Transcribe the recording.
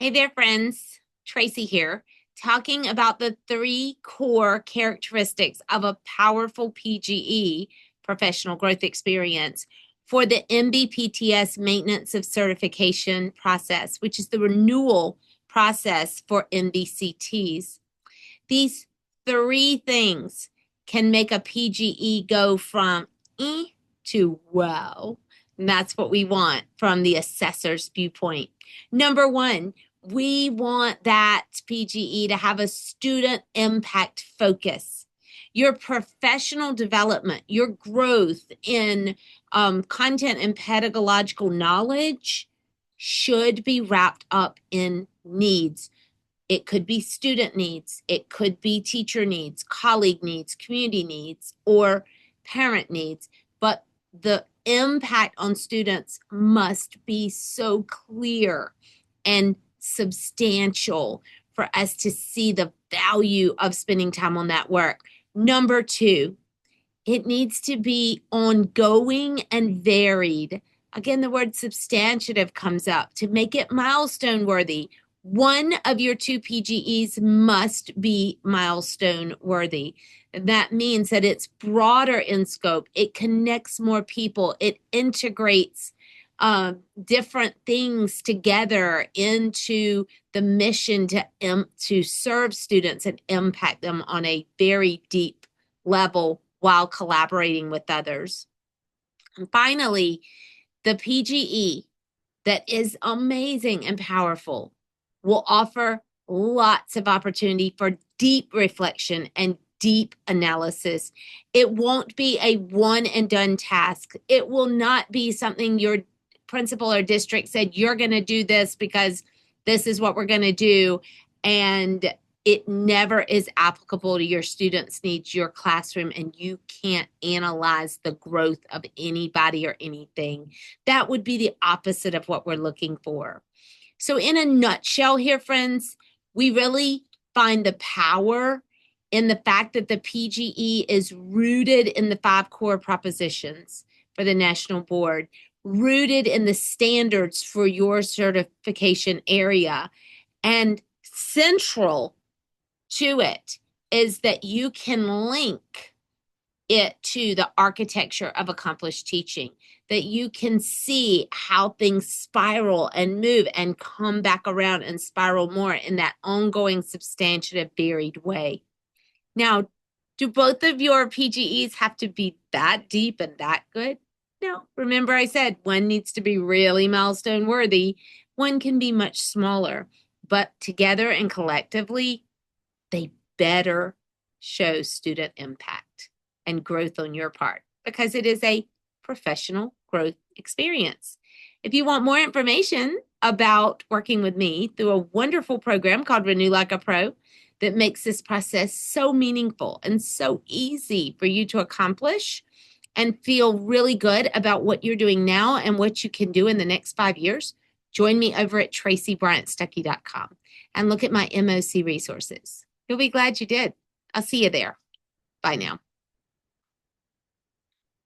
Hey there, friends. Tracy here, talking about the 3 core characteristics of a powerful PGE, professional growth experience, for the NBPTS Maintenance of Certification process, which is the renewal process for NBCTs. These 3 things can make a PGE go from to wow. And that's what we want from the assessor's viewpoint. Number 1, we want that PGE to have a student impact focus. Your professional development, your growth in content and pedagogical knowledge should be wrapped up in needs. It could be student needs, it could be teacher needs, colleague needs, community needs, or parent needs, but the impact on students must be so clear and substantial for us to see the value of spending time on that work. Number 2, it needs to be ongoing and varied. Again, the word substantive comes up to make it milestone worthy. One of your 2 PGEs must be milestone worthy. That means that it's broader in scope. It connects more people. It integrates different things together into the mission to serve students and impact them on a very deep level while collaborating with others. And finally, the PGE that is amazing and powerful will offer lots of opportunity for deep reflection and deep analysis. It won't be a one and done task. It will not be something your principal or district said, you're going to do this because this is what we're going to do. And it never is applicable to your students' needs, your classroom, and you can't analyze the growth of anybody or anything. That would be the opposite of what we're looking for. So in a nutshell here, friends, we really find the power in the fact that the PGE is rooted in the 5 core propositions for the National Board, rooted in the standards for your certification area, and central to it is that you can link it to the architecture of accomplished teaching, that you can see how things spiral and move and come back around and spiral more in that ongoing, substantive, varied way. Now, do both of your PGEs have to be that deep and that good? No. Remember I said one needs to be really milestone worthy. One can be much smaller, but together and collectively, they better show student impact and growth on your part because it is a professional growth experience. If you want more information about working with me through a wonderful program called Renew Like a Pro that makes this process so meaningful and so easy for you to accomplish and feel really good about what you're doing now and what you can do in the next 5 years, join me over at tracybryantstuckey.com and look at my MOC resources. You'll be glad you did. I'll see you there. Bye now.